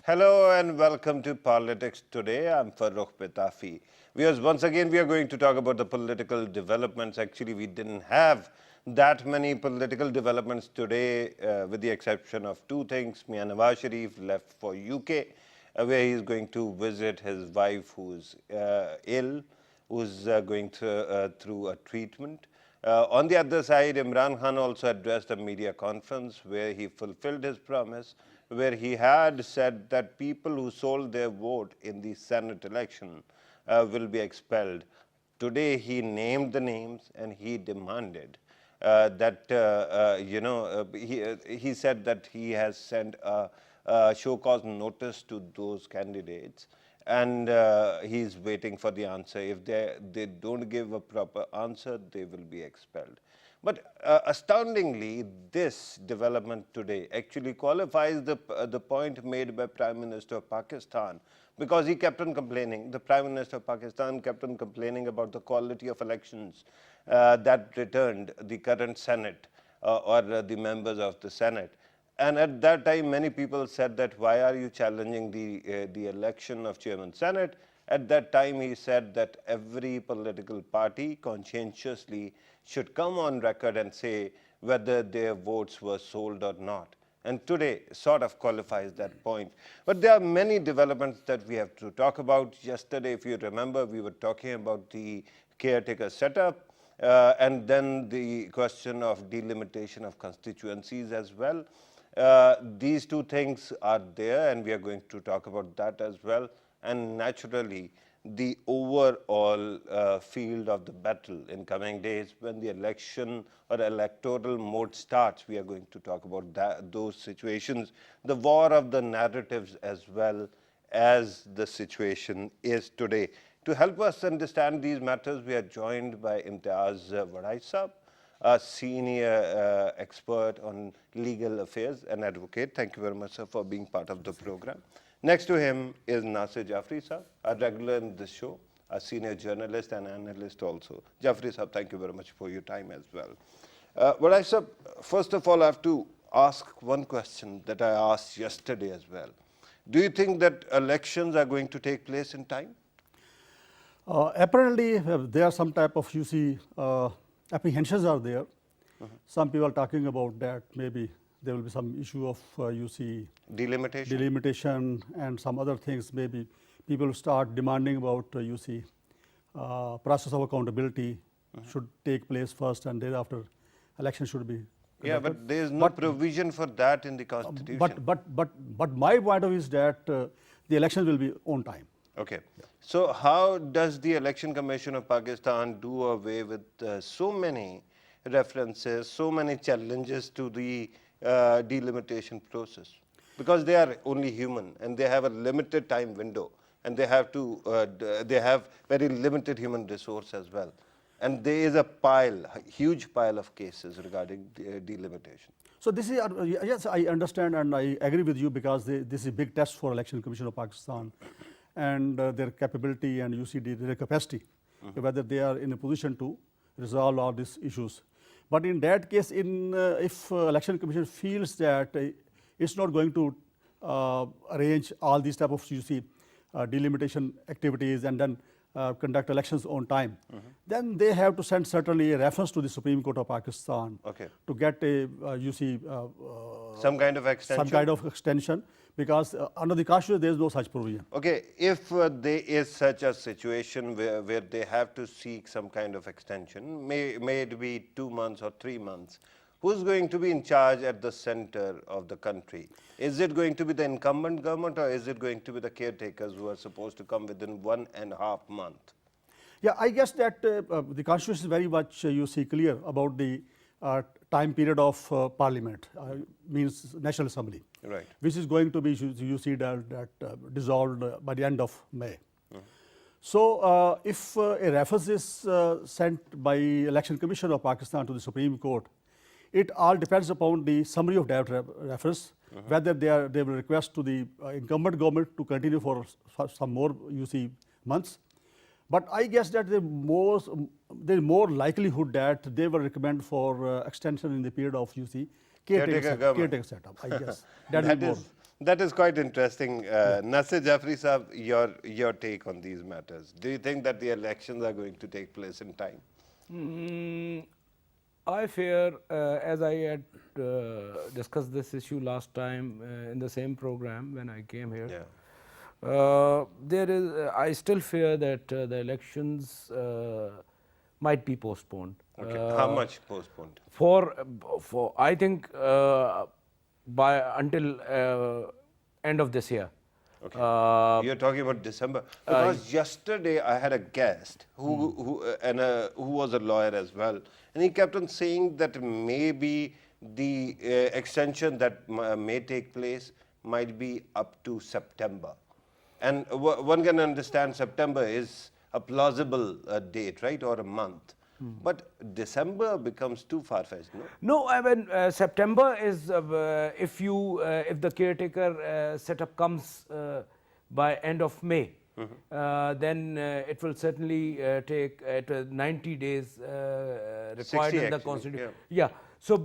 Hello and welcome to Politics Today. I'm Farhan Petafi. Once again, we are going to talk about the political developments. Actually, we didn't have that many political developments today, with the exception of two things. Mia Nawaz Sharif left for UK, where he's going to visit his wife who's ill, who's going through a treatment. On the other side, Imran Khan also addressed a media conference where he fulfilled his promise, where he had said that people who sold their vote in the Senate election will be expelled. Today, he named the names and he demanded he said that he has sent a show cause notice to those candidates, and he's waiting for the answer. If they don't give a proper answer, they will be expelled. But astoundingly, this development today actually qualifies the point made by Prime Minister of Pakistan, because he kept on complaining. The Prime Minister of Pakistan kept on complaining about the quality of elections that returned the current Senate or the members of the Senate. And at that time, many people said that, why are you challenging the election of Chairman Senate? At that time, he said that every political party conscientiously should come on record and say whether their votes were sold or not. And today sort of qualifies that point. But there are many developments that we have to talk about. Yesterday, if you remember, we were talking about the caretaker setup, and then the question of delimitation of constituencies as well. These two things are there, and we are going to talk about that as well. And naturally, the overall field of the battle in coming days, when the election or electoral mode starts, we are going to talk about those situations, the war of the narratives as well as the situation is today. To help us understand these matters, we are joined by Imtiaz Warriach, a senior expert on legal affairs and advocate. Thank you very much, sir, for being part of the program. Next to him is Nasir Jaffary, sir, a regular in this show, a senior journalist and analyst also. Jaffary, sir, thank you very much for your time as well. Warriach, sir, first of all, I have to ask one question that I asked yesterday as well. Do you think that elections are going to take place in time? Apparently, there are some type of, apprehensions are there. Some people are talking about that maybe there will be some issue of delimitation and some other things. Maybe people start demanding about process of accountability should take place first, and thereafter election should be conducted. Yeah, but there is no provision for that in the Constitution. But my point of view is that the elections will be on time. Okay. So how does the Election Commission of Pakistan do away with so many references, so many challenges to the delimitation process? Because they are only human and they have a limited time window, and they have very limited human resource as well. And there is a huge pile of cases regarding delimitation. So this is, yes, I understand and I agree with you, because this is a big test for Election Commission of Pakistan and their capability and their capacity, whether they are in a position to resolve all these issues. But in that case, if Election Commission feels that it's not going to arrange all these type of delimitation activities and then conduct elections on time, then they have to send certainly a reference to the Supreme Court of Pakistan to get some kind of extension. Some kind of extension, because under the Constitution there is no such provision. Okay, if there is such a situation where they have to seek some kind of extension, may it be 2 months or 3 months, who's going to be in charge at the center of the country? Is it going to be the incumbent government, or is it going to be the caretakers who are supposed to come within 1.5 months? Yeah, I guess that the Constitution is very much, clear about the time period of Parliament, means National Assembly, right, which is going to be, dissolved by the end of May. So if a reference is sent by Election Commission of Pakistan to the Supreme Court, it all depends upon the summary of that reference, whether they will request to the incumbent government to continue for some more months. But I guess that there is more likelihood that they will recommend for extension in the period of caretaker setup, I guess. That is quite interesting. Nasir Jaffary Saab, your take on these matters. Do you think that the elections are going to take place in time? I fear, as I had discussed this issue last time in the same program when I came here, there is. I still fear that the elections might be postponed. Okay. How much postponed? For I think by until end of this year. Okay. You're talking about December, because yesterday I had a guest who was a lawyer as well, and he kept on saying that maybe the extension that may take place might be up to September, and one can understand September is a plausible date, right, or a month. But December becomes too far-fetched, no? No, I mean September is if the caretaker setup comes by end of May, then it will certainly take 90 days required in the constitution. Yeah. So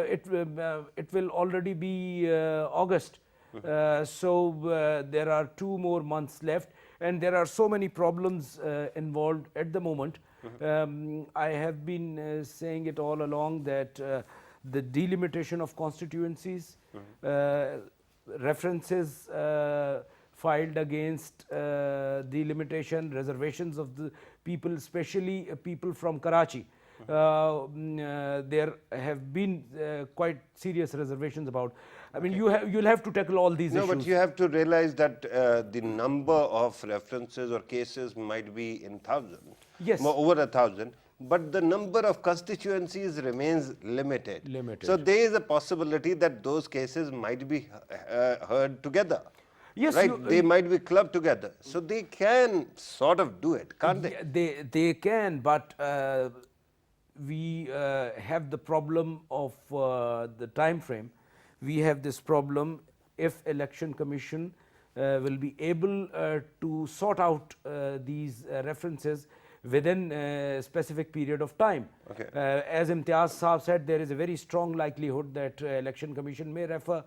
it will already be August. So there are 2 more months left, and there are so many problems involved at the moment. I have been saying it all along that the delimitation of constituencies, references filed against delimitation, reservations of the people, especially people from Karachi. There have been quite serious reservations about. I mean, you'll have to tackle all these issues. No, but you have to realize that the number of references or cases might be in thousands. Yes. Over 1,000, but the number of constituencies remains limited. So there is a possibility that those cases might be heard together. Yes, right? They might be clubbed together. So they can sort of do it, can't they? They can, but we have the problem of the time frame. We have this problem if Election Commission will be able to sort out these references within a specific period of time. Okay. As Imtiaz Saab said, there is a very strong likelihood that Election Commission may refer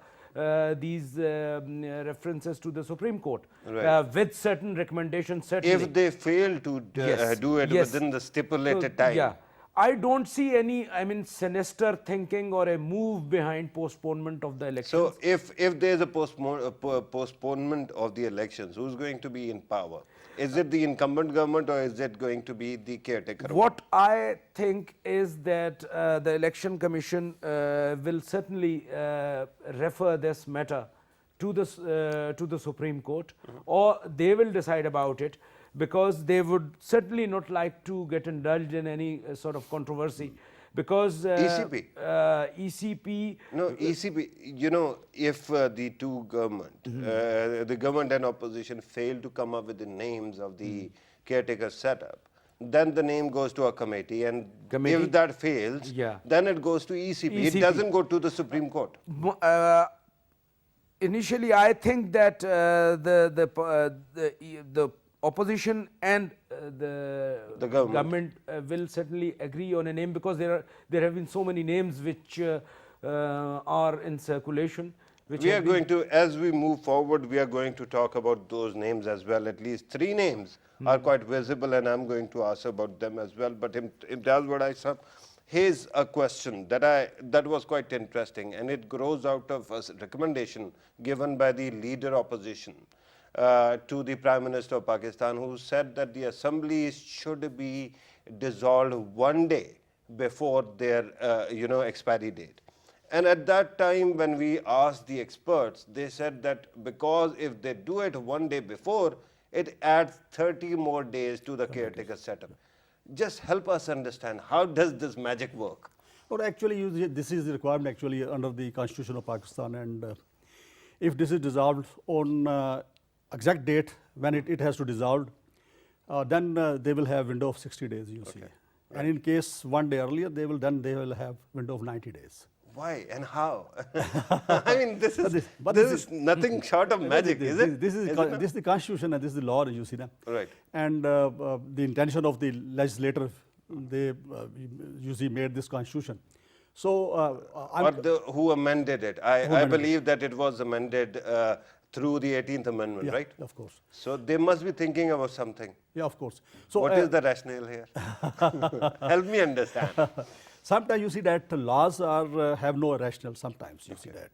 these references to the Supreme Court, with certain recommendations, certainly. If they fail to do it within the stipulated time. Yeah. I don't see any, I mean, sinister thinking or a move behind postponement of the elections. So if there is a postponement of the elections, who's going to be in power? Is it the incumbent government or is it going to be the caretaker? What I think is that the Election Commission will certainly refer this matter to the Supreme Court, or they will decide about it, because they would certainly not like to get indulged in any sort of controversy, because ECP. ECP. No, ECP, you know, if the two government, the government and opposition fail to come up with the names of the caretaker setup, then the name goes to a committee, and if that fails, then it goes to ECP. It doesn't go to the Supreme Court. Initially, I think that the opposition and the government will certainly agree on a name, because there have been so many names which are in circulation. We are going to, as we move forward, we are going to talk about those names as well. At least 3 names are quite visible, and I'm going to ask about them as well. But Imtiaz Warriach Sahab, here's a question that was quite interesting, and it grows out of a recommendation given by the leader opposition to the Prime Minister of Pakistan, who said that the assemblies should be dissolved 1 day before their expiry date. And at that time, when we asked the experts, they said that because if they do it 1 day before, it adds 30 more days to the caretaker setup. Just help us understand, how does this magic work? Well, actually, this is the requirement actually under the Constitution of Pakistan, and if this is dissolved on exact date when it has to dissolve, then they will have window of 60 days, you see. And in case 1 day earlier, they will have window of 90 days. Why and how? I mean, this is nothing short of magic, is it? This is the Constitution and this is the law, you see. Right. And the intention of the legislator, they usually made this Constitution So Or who amended it? I amended it? believe that it was amended through the 18th Amendment, Yeah, right? of course. So they must be thinking about something. Yeah, of course. So What is the rationale here? Help me understand. sometimes you see that the laws are have no rationale. Sometimes you see that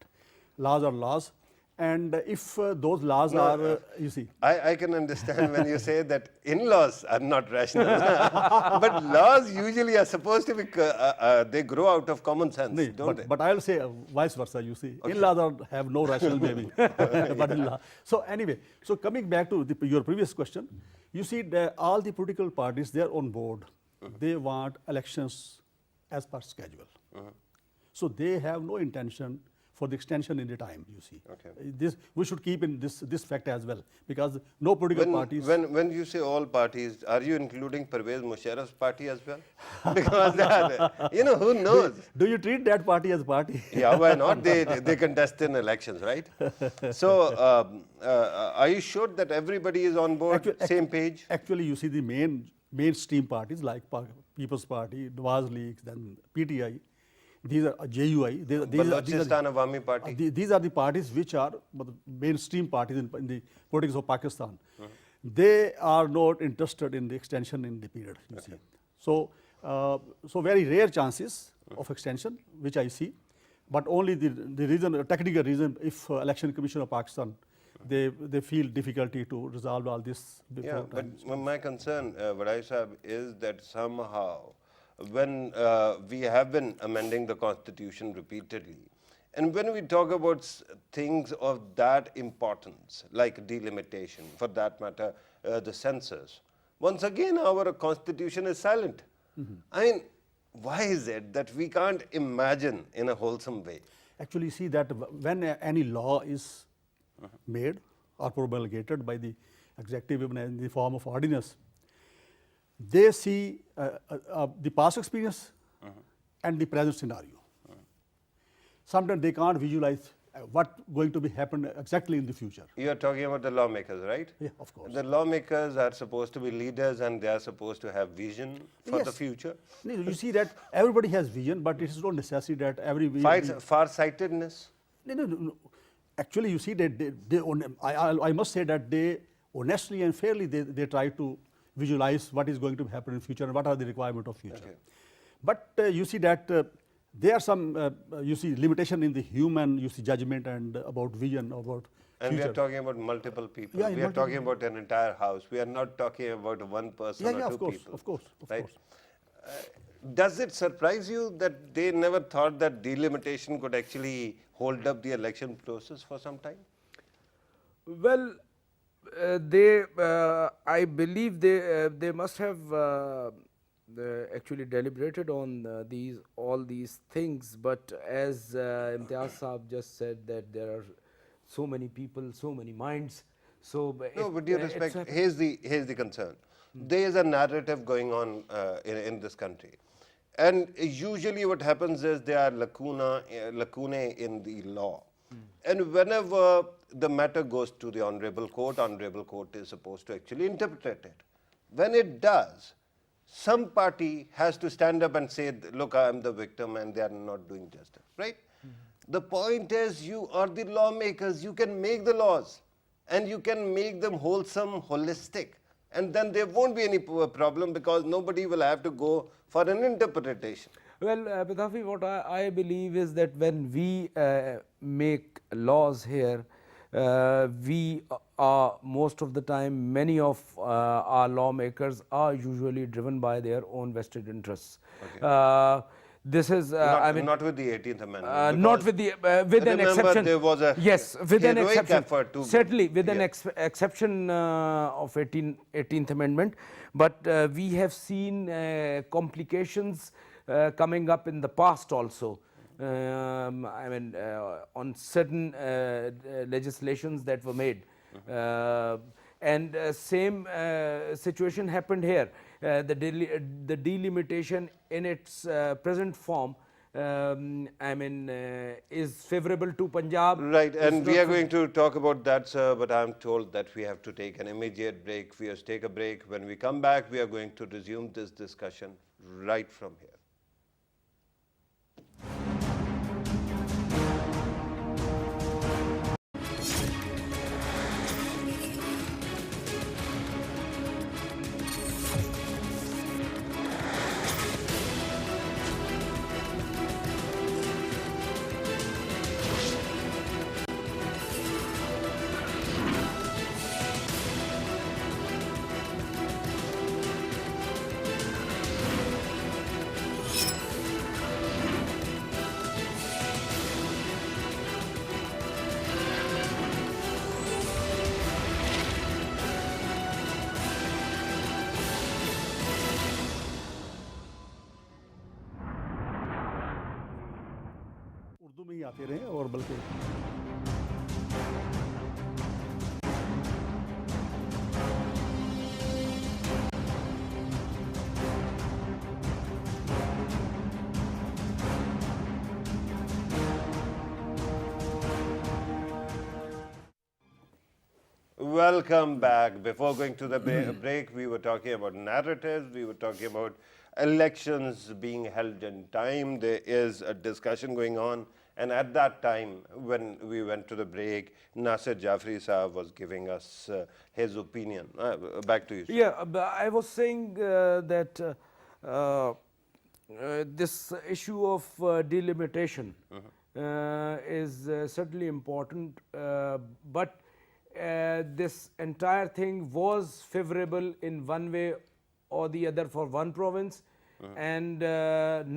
laws are laws, and if those laws are you see. I can understand when you say that in-laws are not rational. But laws usually are supposed to be, they grow out of common sense, don't they? But I'll say vice versa. You see, in-laws have no rationale maybe, but in-law. So anyway, so coming back to your previous question, you see that all the political parties, they are on board. They want elections as per schedule. So they have no intention for the extension in the time. You see, this we should keep in this fact as well, because no political parties. When you say all parties, are you including Pervez Musharraf's party as well? Because who knows? Do you treat that party as party? Yeah, why not? They contest in elections, right? So, are you sure that everybody is on board, same page? Actually, you see the mainstream parties like People's Party, Nawaz League, then PTI. These are JUI. Balochistan Awami Party. These are the parties which are mainstream parties in the politics of Pakistan. They are not interested in the extension in the period. You see, so very rare chances of extension, which I see, but only the reason, technical reason, if Election Commission of Pakistan, they feel difficulty to resolve all this before time. But my concern, Vadai Sahab, is that somehow, when we have been amending the constitution repeatedly, and when we talk about things of that importance, like delimitation, for that matter, the census, once again our constitution is silent. I mean, why is it that we can't imagine in a wholesome way? Actually, see that when any law is made or promulgated by the executive in the form of ordinance, they see the past experience and the present scenario. Sometimes they can't visualize what going to be happen exactly in the future. You are talking about the lawmakers, right? Yeah, of course. The lawmakers are supposed to be leaders and they are supposed to have vision for the future. You see that everybody has vision, but it is not necessary that every Far-sightedness? No. Actually, you see that I must say that they honestly and fairly they try to visualize what is going to happen in future and what are the requirements of future. But you see that there are some you see limitation in the human judgment and about vision about and future. we are talking about multiple people. Yeah, we are talking about an entire house. We are not talking about one person or two people. Of course. Does it surprise you that they never thought that delimitation could actually hold up the election process for some time? Well, I believe they must have actually deliberated on all these things. But as Imtiaz Saab just said, that there are so many people, so many minds. So no, with due respect, here's the concern. There is a narrative going on in this country. And usually what happens is there are lacunae in the law. And whenever the matter goes to the Honorable Court is supposed to actually interpret it. When it does, some party has to stand up and say, look, I am the victim and they are not doing justice, right? The point is, you are the lawmakers, you can make the laws and you can make them wholesome, holistic. And then there won't be any problem because nobody will have to go for an interpretation. Well, Bidhafi, what I believe is that when we make laws here, we are most of the time, many of our lawmakers are usually driven by their own vested interests. This is, not with the 18th Amendment. Not with the with an exception. There was a with an exception. Effort to certainly, with an exception of 18th Amendment. But we have seen complications coming up in the past also. On certain legislations that were made. And same situation happened here. The delimitation in its present form, is favorable to Punjab. Right, and we are going to talk about that, sir, but I'm told that we have to take an immediate break. We have to take a break. When we come back, we are going to resume this discussion right from here. ही आते रहे और बल्कि Welcome back. Before going to the break, we were talking about narratives, we were talking about elections being held in time. There is a discussion going on. And at that time, when we went to the break, Nasir Jaffary Saab was giving us his opinion. Back to you. Yeah, but I was saying that this issue of delimitation is certainly important, but this entire thing was favorable in one way or the other for one province and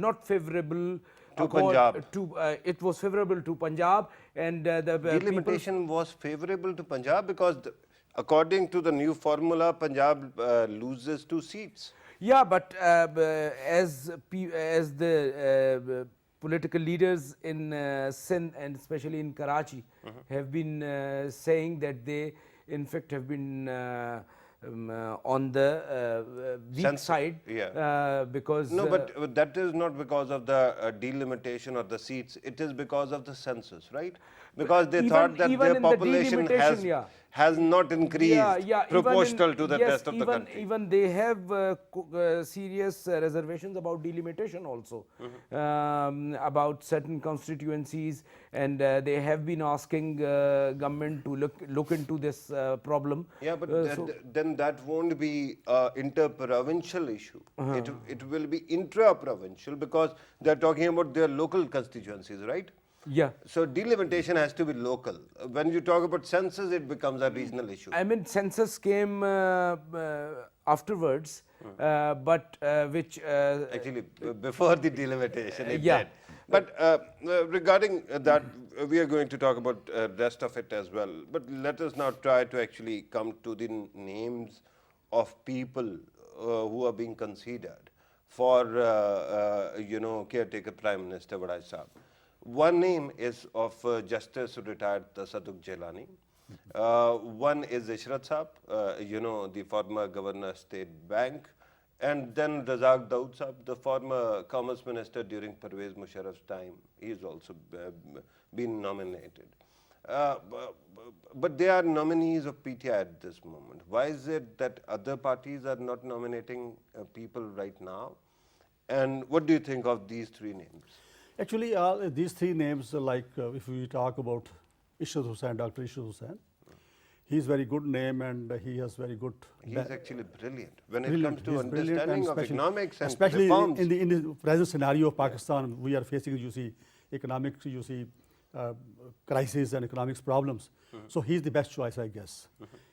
not favorable To Punjab. It was favorable to Punjab and the Delimitation was favorable to Punjab because according to the new formula, Punjab loses 2 seats. Yeah, but as the political leaders in Sindh and especially in Karachi have been saying that they in fact have been on the weak side because no, but that is not because of the delimitation of the seats. It is because of the census, right? Because they thought that their population has not increased proportional to the rest of the country. Even they have serious reservations about delimitation also, about certain constituencies, and they have been asking government to look into this problem. Yeah, but then that won't be inter-provincial issue. It will be intra-provincial because they're talking about their local constituencies, right? Yeah. So delimitation has to be local. When you talk about census, it becomes a regional issue. I mean, census came afterwards, but which actually before the delimitation. It yeah. did. But regarding that, we are going to talk about rest of it as well. But let us now try to actually come to the names of people who are being considered for caretaker Prime Minister Warriach Saab. One name is of Justice retired Tasadduq Jailani. One is Ishrat Saab, the former Governor State Bank. And then Razak Daud Saab, the former Commerce Minister during Pervez Musharraf's time. He has also been nominated. But they are nominees of PTI at this moment. Why is it that other parties are not nominating people right now? And what do you think of these 3 names? actually these 3 names, like if we talk about Ishrat Hussain, Dr. Ishrat Hussain, he's very good name and he has very good. He's actually brilliant when it comes to understanding of economics and especially reforms. in the present scenario of Pakistan, we are facing, you see, economic, crisis and economics problems. So he's the best choice, I guess.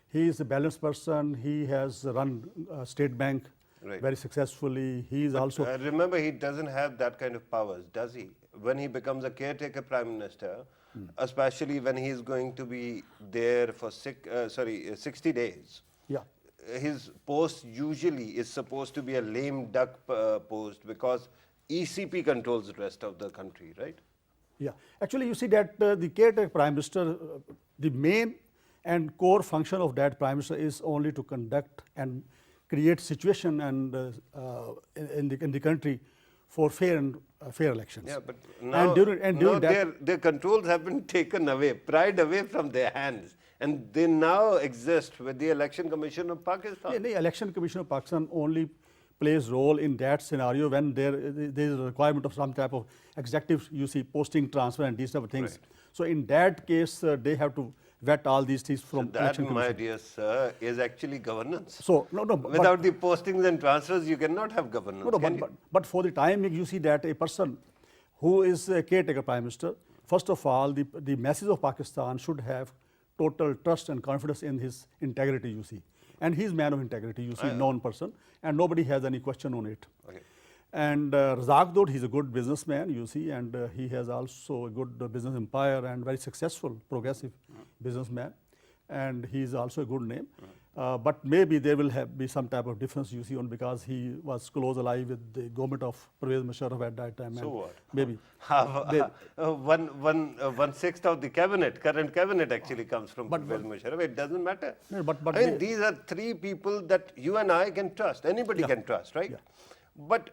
He is a balanced person. He has run State Bank very successfully. He is also. Remember, he doesn't have that kind of powers, does he? When he becomes a caretaker Prime Minister, especially when he is going to be there for 60 days. Yeah. His post usually is supposed to be a lame duck post because ECP controls the rest of the country, right? Yeah. Actually, you see that the caretaker Prime Minister, the main and core function of that Prime Minister is only to conduct and create situation and in the country for fair elections. Yeah, but now, that, their controls have been taken away, pried away from their hands, and they now exist with the Election Commission of Pakistan. The Election Commission of Pakistan only plays role in that scenario when there is a requirement of some type of executive, posting, transfer, and these type of things. Right. So in that case, they have to vet all these things from Election Commission. My dear sir, is actually governance. So without the postings and transfers, you cannot have governance. But for the time, you see that a person who is a caretaker Prime Minister, first of all, the masses of Pakistan should have total trust and confidence in his integrity, And he's man of integrity, known person, and nobody has any question on it. Okay. And Razak Daud, he's a good businessman, and he has also a good business empire and very successful, progressive businessman, and he's also a good name. But maybe there will be some type of difference, you see, on because he was close allied with the government of Pervez Musharraf at that time. So and what? Maybe. One sixth of the cabinet, current cabinet actually comes from Pervez Musharraf. It doesn't matter. No, but I mean, these are three people that you and I can trust. Anybody can trust, right? Yeah. But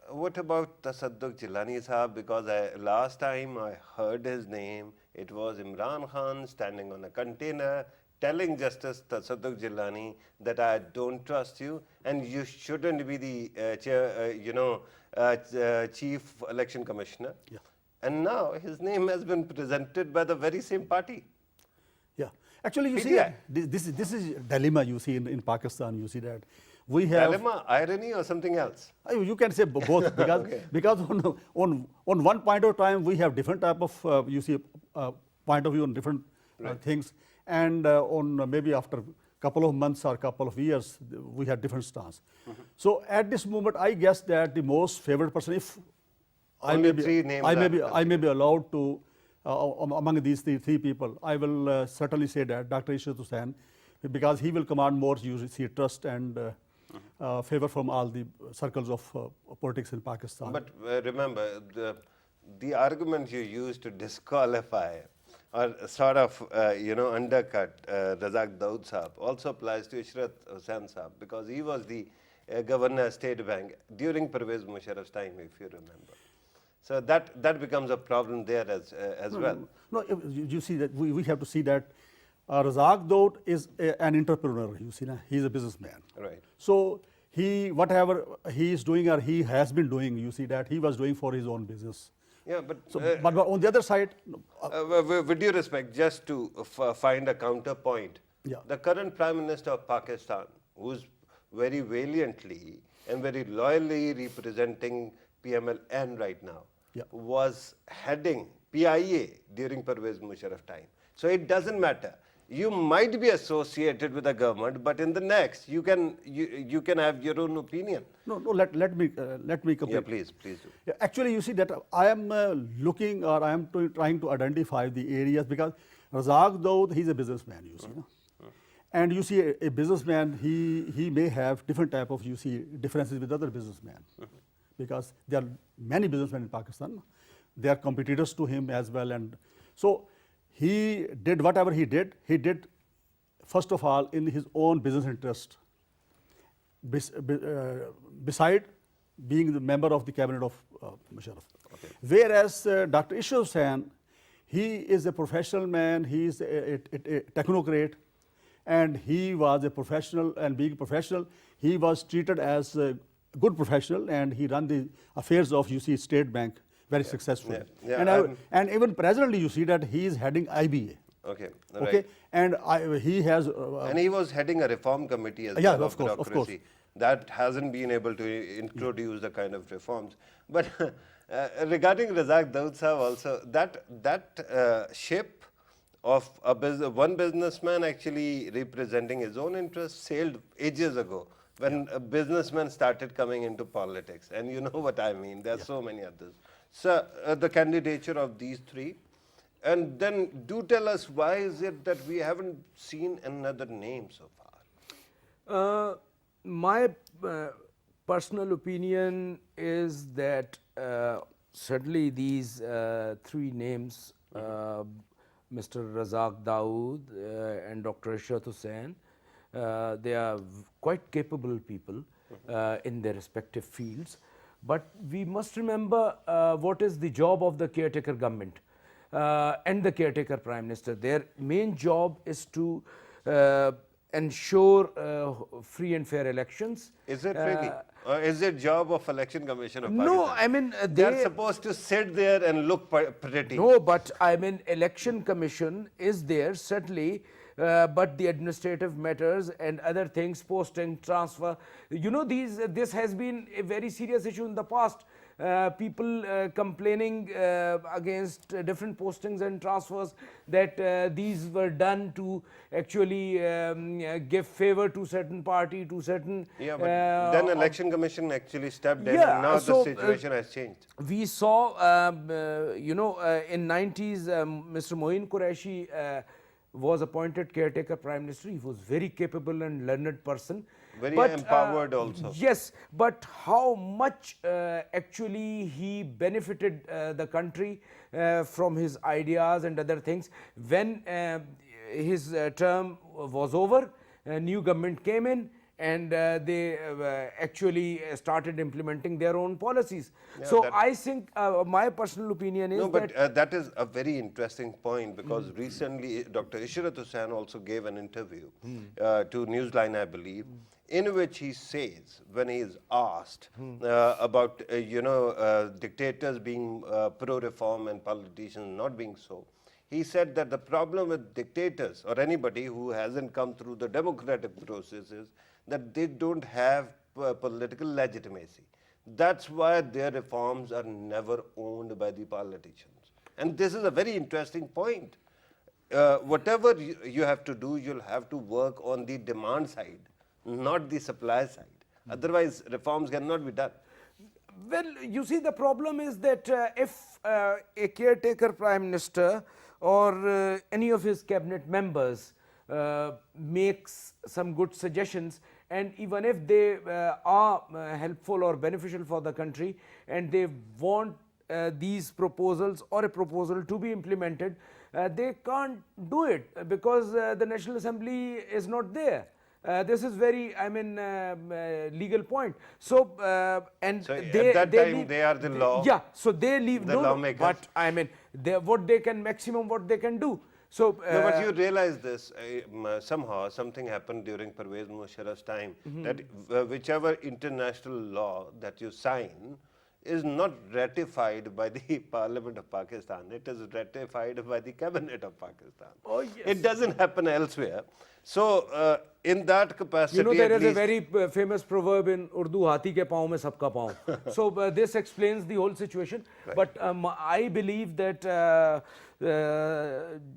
what about Tasadduq Jilani Sahab? Because last time I heard his name, it was Imran Khan standing on a container telling Justice Tasadduq Jilani that I don't trust you and you shouldn't be the chief election commissioner. Yeah. And now his name has been presented by the very same party. Yeah. Actually, you see, PTI. this is dilemma you see in Pakistan. You see that we have. Dilemma, irony, or something else? You can say both because because on one point of time we have different type of point of view on different things, and on maybe after couple of months or couple of years we have different stance. So at this moment I guess that the most favored person, if I Only may three be, names I may be allowed to among these three people, I will certainly say that Dr. Ishrat Hussain, because he will command more trust and favor from all the circles of politics in Pakistan. But remember, the argument you used to disqualify or sort of, undercut Razak Daud Sahab also applies to Ishrat Hussain Sahab because he was the governor of State Bank during Pervez Musharraf's time, if you remember. So that becomes a problem there as well. No, you see that we have to see that Razak Daud is an entrepreneur. You see, he's a businessman. Right. So whatever he is doing or he has been doing, you see that he was doing for his own business. Yeah, but, So, but on the other side, with due respect, just to find a counterpoint, Yeah. the current Prime Minister of Pakistan, who's very valiantly and very loyally representing PMLN right now, Yeah. was heading PIA during Pervez Musharraf time. So it doesn't matter. You might be associated with the government, but in the next, you can have your own opinion. no, let me complete. Yeah, please do. Yeah, actually, you see that I am looking or I am trying to identify the areas because Razak Daud, he's a businessman, you see. No? And you see a businessman, he may have different type of, differences with other businessmen. Because there are many businessmen in Pakistan. They are competitors to him as well. And so he did whatever he did first of all in his own business interest. Beside being the member of the cabinet of Musharraf. Okay. Whereas Dr. Ishrat Hussain, he is a professional man, he is a technocrat, and he was a professional, and being professional, he was treated as a good professional, and he ran the affairs of, State Bank very successfully. Yeah, and even presently, you see that he is heading IBA. Okay. Okay, Right. and he has. And he was heading a reform committee as Yeah, well of course, of bureaucracy. course. That hasn't been able to introduce the kind of reforms. But regarding Razak Daud Sahab also, that ship of one businessman actually representing his own interests sailed ages ago when a businessman started coming into politics. And you know what I mean. There are so many others. So the candidature of these three. And then do tell us, why is it that we haven't seen another name so far? My personal opinion is that certainly these three names, Mr. Razak Daud and Dr. Ishrat Hussain, they are quite capable people in their respective fields. But we must remember what is the job of the caretaker government and the caretaker prime minister. Their main job is to ensure free and fair elections. Is it really? Or is it job of election commission of No, Pakistan? I mean They're supposed to sit there and look pretty. No, but I mean election commission is there certainly, but the administrative matters and other things, posting, transfer, this has been a very serious issue in the past. People complaining against different postings and transfers that these were done to actually give favor to certain party, to certain. Yeah, but then election commission actually stepped in, Yeah, and now so, the situation has changed. We saw, in 90s, Mr. Moin Qureshi was appointed caretaker prime minister. He was very capable and learned person. Very empowered also. Yes, but how much actually he benefited the country from his ideas and other things. When his term was over, a new government came in, and they actually started implementing their own policies. Yeah, so I think my personal opinion is No, but that that is a very interesting point, because recently Dr. Ishrat Hussain also gave an interview to Newsline, I believe, in which he says, when he is asked about dictators being pro-reform and politicians not being so, he said that the problem with dictators or anybody who hasn't come through the democratic process is that they don't have political legitimacy. That's why their reforms are never owned by the politicians. And this is a very interesting point. Whatever you have to do, you'll have to work on the demand side, not the supply side. Otherwise, reforms cannot be done. well, you see, the problem is that if a caretaker prime minister or any of his cabinet members makes some good suggestions, and even if they are helpful or beneficial for the country, and they want these proposals or a proposal to be implemented, they can't do it because the National Assembly is not there. This is very, I mean, legal point. So, and So they, at that time, leave, they are the law. Yeah, so they leave, the lawmakers. but I mean, what they can, maximum what they can do. So, No, but you realize this, somehow something happened during Pervez Musharraf's time, that whichever international law that you sign is not ratified by the Parliament of Pakistan, it is ratified by the Cabinet of Pakistan. Oh, yes. It doesn't happen elsewhere. So, in that capacity, you know, there at is a least- very famous proverb in Urdu, "Hati ke paon mein sabka paon." So this explains the whole situation. Right. But I believe that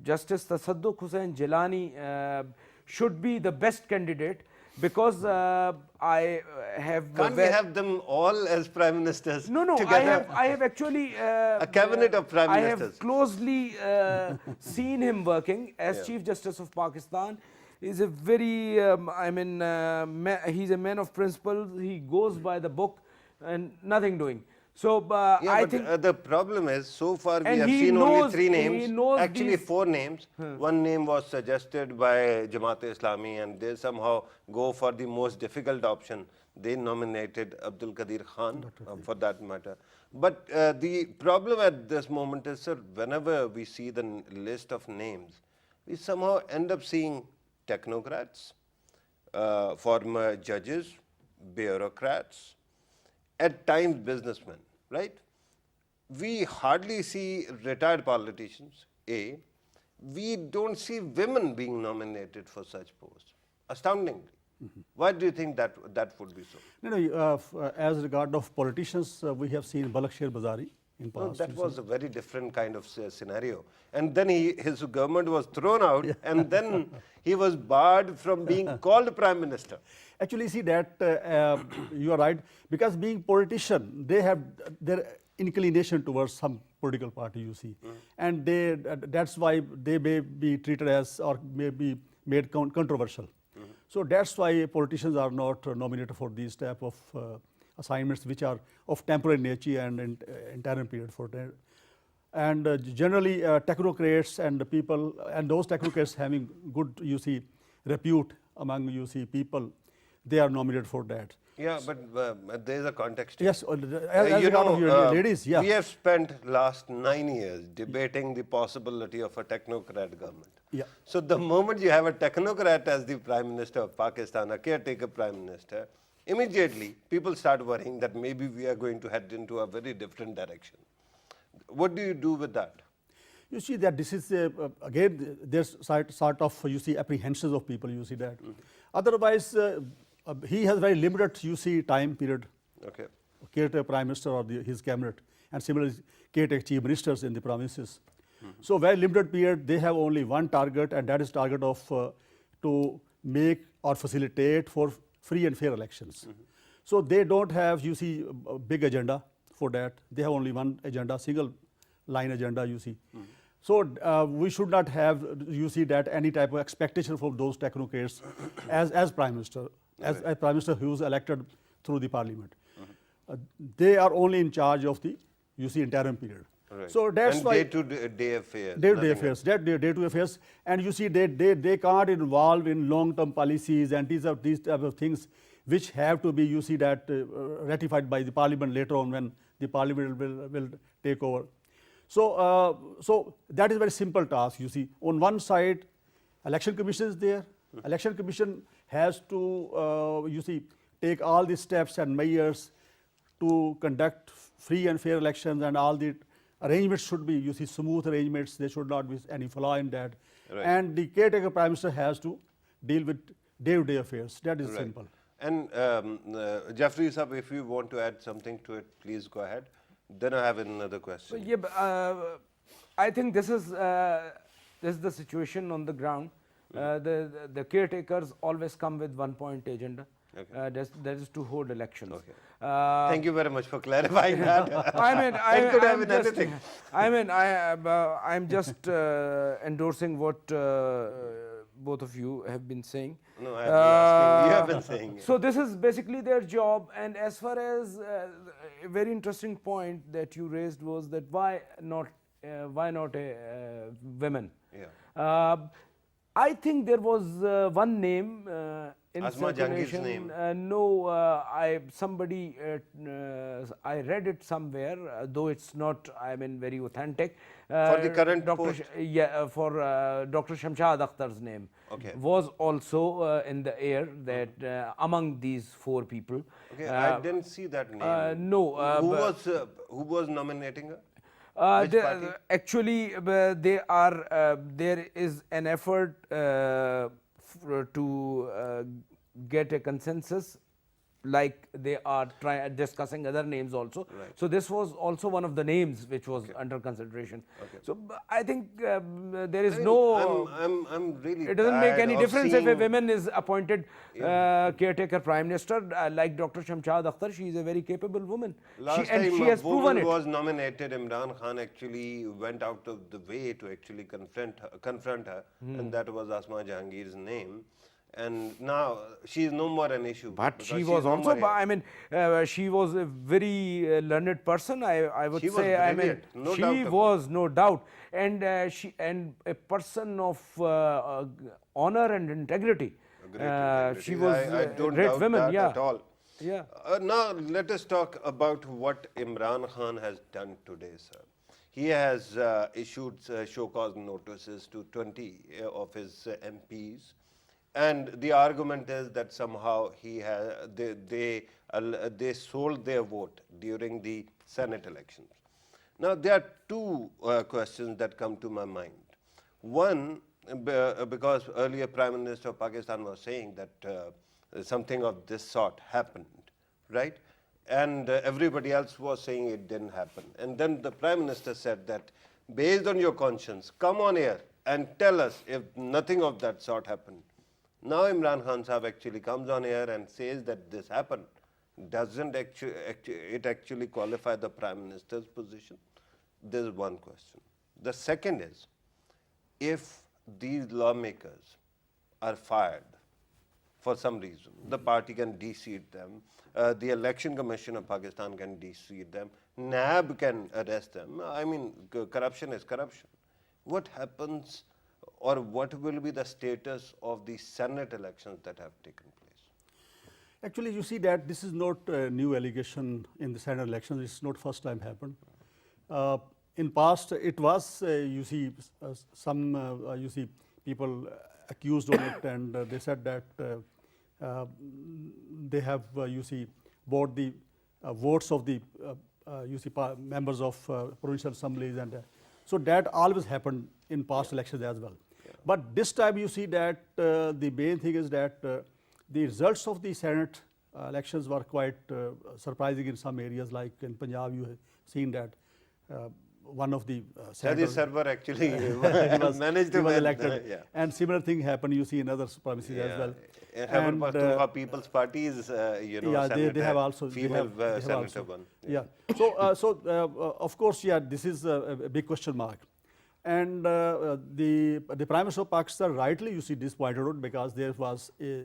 Justice Tasadduq Hussain Jilani should be the best candidate, because I have Can't we have them all as prime ministers no, together? I have actually A cabinet of prime I ministers. have closely seen him working as Yeah. Chief Justice of Pakistan. He's a very, he's a man of principles. He goes by the book and nothing doing. So Yeah, I but think the problem is, so far we And have he seen only knows- 3 he names, knows actually these- 4 names. One name was suggested by Jamaat-e-Islami, and they somehow go for the most difficult option. They nominated Abdul Qadir Khan, for that matter. But the problem at this moment is, sir, whenever we see the list of names, we somehow end up seeing technocrats, former judges, bureaucrats, at times businessmen, right? We hardly see retired politicians, A. We don't see women being nominated for such posts, astoundingly. Why do you think that would be so? No, as regard of politicians, we have seen Balakshir Bazari in No, past. that you was a very different kind of scenario. And then his government was thrown out, and then he was barred from being called prime minister. Actually, see that you are right, because being politician, they have their inclination towards some political party, you see, and that's why they may be treated as, or may be made controversial. So that's why politicians are not nominated for these type of assignments, which are of temporary nature and interim period for that. And generally, technocrats and the people, and those technocrats having good, you see, repute among, you see, people, they are nominated for that. Yeah, but there is a context. Yes, as You regard of know, your ladies, yeah. we have spent last 9 years debating the possibility of a technocrat government. Yeah. So the moment you have a technocrat as the prime minister of Pakistan, a caretaker prime minister, immediately people start worrying that maybe we are going to head into a very different direction. What do you do with that? You see that this is, again, there's sort of, you see, apprehensions of people, you see that. Otherwise, he has very limited, you see, time period, Okay. caretaker prime minister or his cabinet, and similarly, caretaker chief ministers in the provinces. So very limited period, they have only one target, and that is target of to make or facilitate for free and fair elections. So they don't have, you see, a big agenda for that. They have only one agenda, single line agenda, you see. So we should not have, you see, that any type of expectation from those technocrats as Prime Minister, as Prime Minister who is elected through the Parliament. They are only in charge of the, you see, interim period. Right. So that's and why day-to-day affairs. day-to-day affairs, day-to-day affairs, and you see they can't involve in long-term policies and these type of things which have to be, you see, that ratified by the Parliament later on when the Parliament will take over. So so that is a very simple task. You see, on one side, Election Commission is there. Election Commission has to, you see, take all the steps and measures to conduct free and fair elections, and all the arrangements should be, you see, smooth arrangements. There should not be any flaw in that. Right. And the caretaker Prime Minister has to deal with day-to-day affairs. That is Right. simple. And Jaffary Sahab, if you want to add something to it, please go ahead. Then I have another question. Yeah, I think this is the situation on the ground. The caretakers always come with one-point agenda. Okay. That is to hold elections. Okay. Thank you very much for clarifying that. I mean, It could have been anything. I mean, I'm just endorsing what both of you have been saying. No, I have been asking. You have been saying. So this is basically their job. And as far as a very interesting point that you raised was that why not a women? Yeah. I think there was one name in Asma Jahangir's circulation. name. No, I read it somewhere, though it's not, I mean, very authentic. For the current Dr. post? For Dr. Shamshad Akhtar's name Okay. was also in the air that among these four people. Okay, I didn't see that name. No. Who was nominating her? Which They- party? Actually, they are. There is an effort to get a consensus, like they are discussing other names also. Right. So this was also one of the names which was under consideration. Okay. So I think there is I mean, no. I'm really. It doesn't make tired any of difference if a seeing- woman is appointed caretaker prime minister, like Dr. Shamshad Akhtar. She is a very capable woman. Last And time she has a proven woman it. was nominated, Imran Khan actually went out of the way to actually confront her, and that was Asma Jahangir's name. And now she is no more an issue. But because she is was no also, more here. I mean, she was a very learned person. I would She was say, I mean, brilliant, no doubt she about was no doubt, and she and a person of honor and integrity. Great integrity. She was I a don't great doubt woman. that Yeah. at all. Yeah. Now let us talk about what Imran Khan has done today, sir. He has issued show cause notices to 20 of his MPs, and the argument is that somehow they sold their vote during the Senate elections. Now there are two questions that come to my mind. One, because earlier Prime Minister of Pakistan was saying that something of this sort happened, right? And everybody else was saying it didn't happen. And then the Prime Minister said that based on your conscience, come on here and tell us if nothing of that sort happened. Now Imran Khan Sahab actually comes on here and says that this happened. Doesn't it actually qualify the Prime Minister's position? This is one question. The second is, if these lawmakers are fired for some reason, the party can de-seat them, the Election Commission of Pakistan can de-seat them, NAB can arrest them. I mean, corruption is corruption. What happens, or what will be the status of the Senate elections that have taken place? Actually, you see that this is not a new allegation in the Senate elections. It's not first time happened. In past, it was, you see, you see, people accused on it, and they said that they have, you see, bought the votes of the, you see, members of provincial assemblies, and so that always happened in past elections as well. But this time you see that the main thing is that the results of the Senate elections were quite surprising in some areas, like in Punjab you have seen that one of the Sadi Sarwar actually managed to he was win. elected. Yeah. And similar thing happened, you see, in other provinces as well. Khyber And, Pakhtunkhwa People's Party is, you know, yeah, senator, they have also female they have senator also. one. Yeah. So, of course, yeah, this is a big question mark. And the Prime Minister of Pakistan rightly, you see, this pointed out because there was a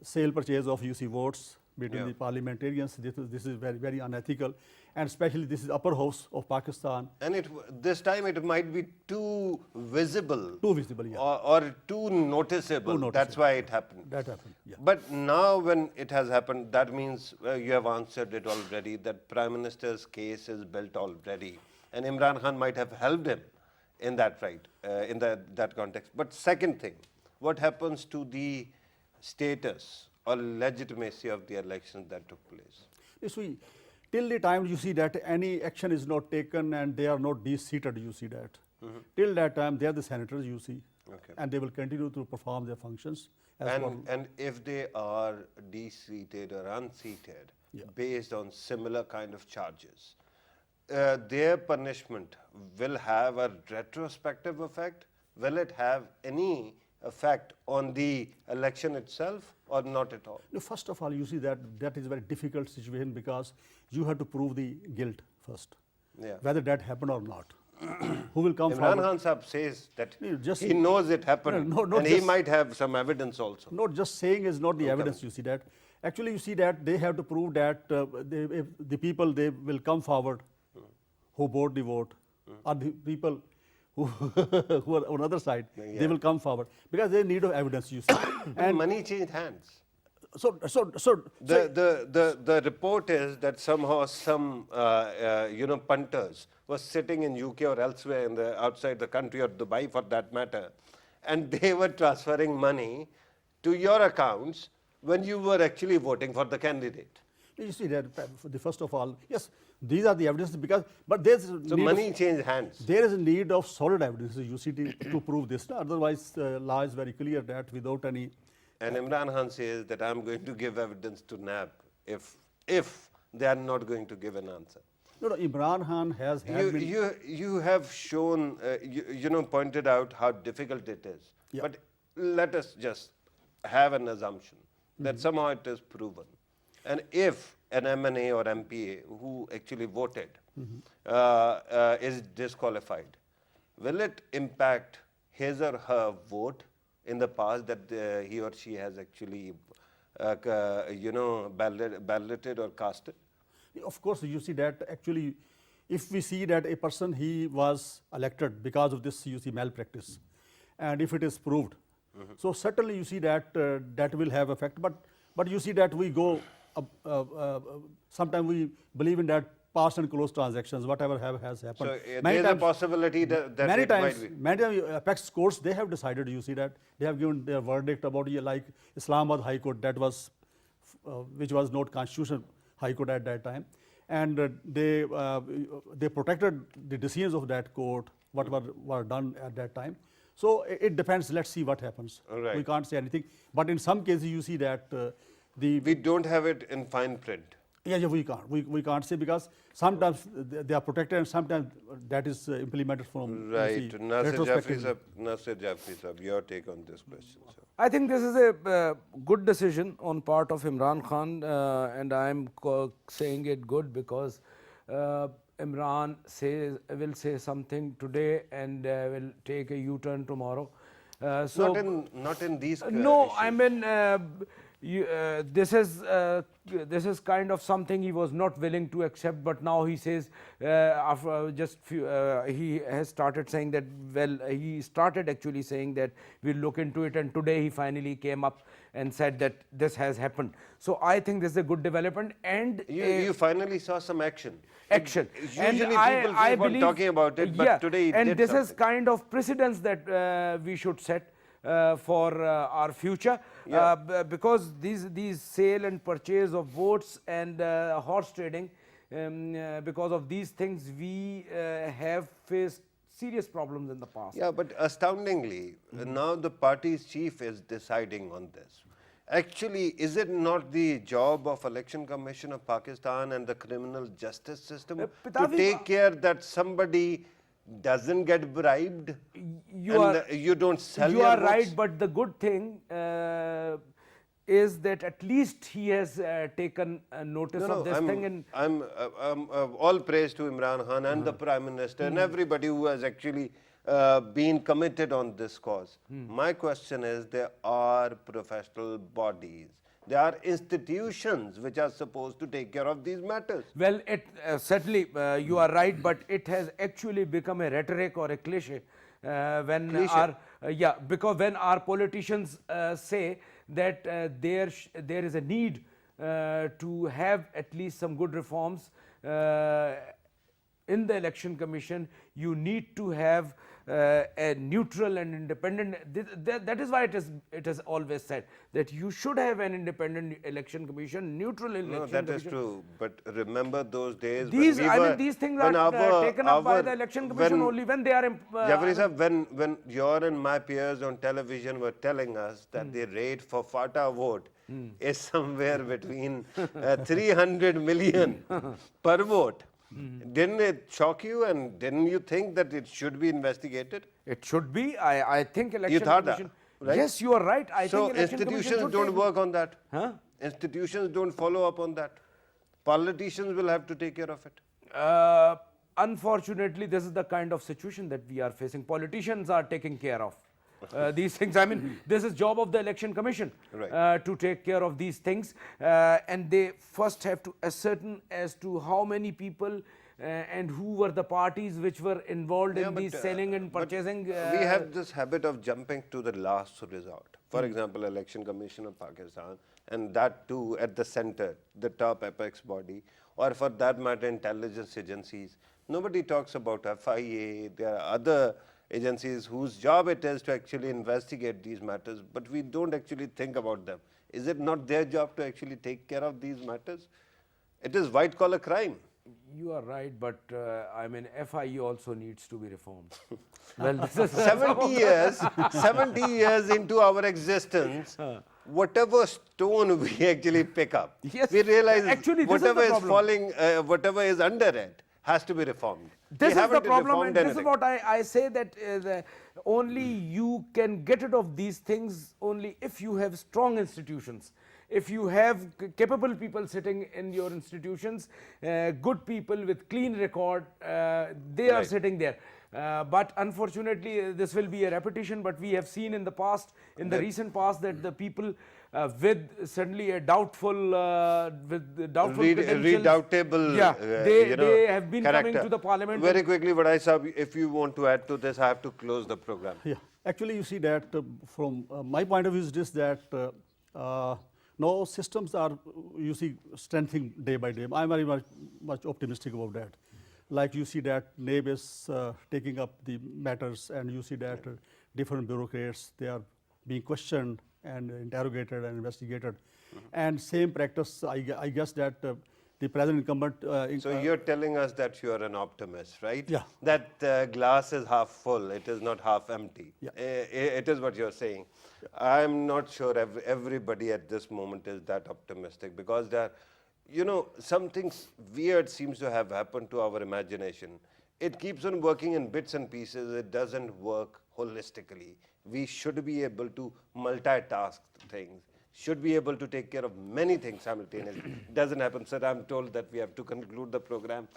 sale purchase of, you see, votes between Yeah. the parliamentarians. This is very, very unethical, and especially this is upper house of Pakistan. And this time it might be too visible. Too visible, yeah. Or too noticeable. Too That's noticeable. why it happened. That happened, yeah. But now when it has happened, that means you have answered it already, that Prime Minister's case is built already. And Imran Khan might have helped him in that in that context. But second thing, what happens to the status or legitimacy of the elections that took place? You see, till the time you see that any action is not taken and they are not de-seated, you see that. Till that time, they are the senators, you see. Okay. And they will continue to perform their functions. As per- And if they are de-seated or unseated Yeah. based on similar kind of charges, their punishment will have a retrospective effect? Will it have any effect on the election itself or not at all? No, first of all, you see that is a very difficult situation because you have to prove the guilt first, Yeah. whether that happened or not. Who will come Imran forward? Khan Sahab says that No, just- he knows it happened No, not and he just- might have some evidence also. Not just saying is not the evidence, you see that. Actually, you see that they have to prove that if the people, they will come forward who bought the vote, or the people who, who are on the other side, Yeah. they will come forward because they need of evidence, you see. And money changed hands. So The report is that somehow some punters were sitting in UK or elsewhere in the outside the country or Dubai for that matter, and they were transferring money to your accounts when you were actually voting for the candidate. you see that first of all, yes, these are the evidences because, but there's So need money of, changed hands. there is a need of solid evidence, you see, to prove this. Otherwise, law is very clear that without any. And Imran Khan says that I'm going to give evidence to NAB if they are not going to give an answer. No, Imran Khan has been. You have shown, pointed out how difficult it is. Yeah. But let us just have an assumption that somehow it is proven. And if an MNA or MPA who actually voted is disqualified, will it impact his or her vote in the past that he or she has actually, balloted or casted? Of course, you see that actually, if we see that a person he was elected because of this, you see, malpractice, and if it is proved, so certainly you see that that will have effect. But you see that we go, sometimes we believe in that past and close transactions, whatever has happened. So Many there is a times- possibility that many it times, might be. many times apex courts, they have decided, you see that they have given their verdict about, like Islamabad High Court, that was which was not constitutional High Court at that time, and they protected the decisions of that court, what were done at that time. So it depends. Let's see what happens. Right. We can't say anything, but in some cases you see that We don't have it in fine print. yeah, we can't. We can't say because sometimes they are protected and sometimes that is implemented from you Right. see, Nasir retrospectively. Jaffary sir, your take on this question, sir. I think this is a good decision on part of Imran Khan, and I am saying it good because Imran will say something today and will take a U-turn tomorrow. So Not in these. no, issues. I mean this is kind of something he was not willing to accept, but now he says after just he has started saying that. Well, he started actually saying that we'll look into it, and today he finally came up and said that this has happened. So I think this is a good development, and You finally saw some action. action. Usually people keep on talking about it, but today he and did this is something. kind of precedence that we should set for our future, because these sale and purchase of votes and horse trading, because of these things we have faced serious problems in the past. Yeah, but astoundingly, now the party's chief is deciding on this. Actually, is it not the job of Election Commission of Pakistan and the criminal justice system to Pitavi, take care that somebody doesn't get bribed You and are- you don't sell You your are votes? right, but the good thing is that at least he has taken notice of this thing, and I'm all praise to Imran Khan and the Prime Minister and everybody who has actually been committed on this cause. My question is, there are professional bodies, there are institutions which are supposed to take care of these matters. Well, it certainly you are right, but it has actually become a rhetoric or a cliche when Cliche. our because when our politicians say that there is a need to have at least some good reforms in the election commission, you need to have a neutral and independent. That is why it is always said that you should have an independent election commission, neutral election No, that commission. is true. But remember those days These, when we I were, mean, these things when are taken up by our- the election commission when- only when they are. Jaffary sir, when your and my peers on television were telling us that the rate for FATA vote is somewhere between 300 million per vote, didn't it shock you, and didn't you think that it should be investigated? It should be. I think election thought that, commission. right? Yes, you are right. I So think election commission institutions should don't take- work on that. Huh? Institutions don't follow up on that. Politicians will have to take care of it. Unfortunately, this is the kind of situation that we are facing. Politicians are taking care of these things. I mean, this is job of the election commission Right. to take care of these things, and they first have to ascertain as to how many people and who were the parties which were involved Yeah, in but, these selling and but purchasing. we have this habit of jumping to the last resort. For example, Election Commission of Pakistan, and that too at the center, the top apex body, or for that matter, intelligence agencies. Nobody talks about FIA. There are other agencies whose job it is to actually investigate these matters, but we don't actually think about them. Is it not their job to actually take care of these matters? It is white collar crime. You are right, but I mean, FIE also needs to be reformed. Well, this is 70 years into our existence, whatever stone we actually pick up, Yes, we realize actually, this is whatever the is problem. falling, whatever is under it has to be reformed. This We is the haven't problem, and reformed this is anything. what I say, that only you can get rid of these things only if you have strong institutions. If you have capable people sitting in your institutions, good people with clean record, they are Right. sitting there. But unfortunately, this will be a repetition. But we have seen in the past, in the recent past, that the people with certainly a doubtful, credentials, Redoubtable, yeah, they have been coming character. to the parliament. Very quickly, Vadai Sahab, if you want to add to this, I have to close the program. Yeah, actually, you see that from my point of view is this, that now systems are, you see, strengthening day by day. I'm very much optimistic about that. Like you see that NAB is taking up the matters, and you see that different bureaucrats, they are being questioned and interrogated and investigated. And same practice, I guess that the present incumbent. So you're telling us that you are an optimist, right? Yeah. That glass is half full, it is not half empty. Yeah. It is what you're saying. I'm not sure everybody at this moment is that optimistic, because there, something weird seems to have happened to our imagination. It keeps on working in bits and pieces. It doesn't work holistically. We should be able to multitask things, should be able to take care of many things simultaneously. Doesn't happen. Sir, I'm told that we have to conclude the program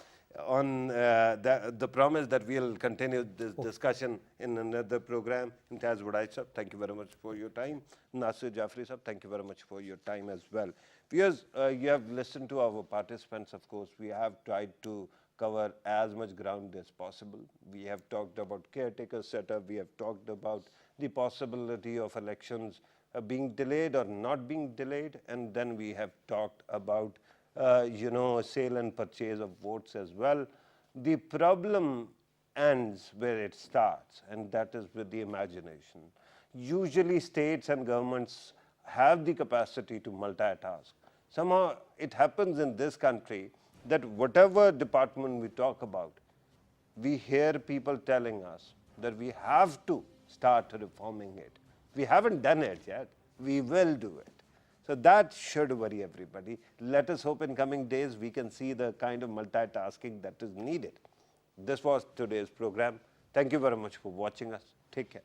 on the promise that we'll continue this discussion in another program. Imtiaz Vadai sir, thank you very much for your time. Nasir, Jaffary sir, thank you very much for your time as well. Viewers, you have listened to our participants, of course. We have tried to cover as much ground as possible. We have talked about caretaker setup. We have talked about the possibility of elections being delayed or not being delayed. And then we have talked about, sale and purchase of votes as well. The problem ends where it starts, and that is with the imagination. Usually states and governments have the capacity to multitask. Somehow it happens in this country that whatever department we talk about, we hear people telling us that we have to start reforming it. We haven't done it yet. We will do it. So that should worry everybody. Let us hope in coming days we can see the kind of multitasking that is needed. This was today's program. Thank you very much for watching us. Take care.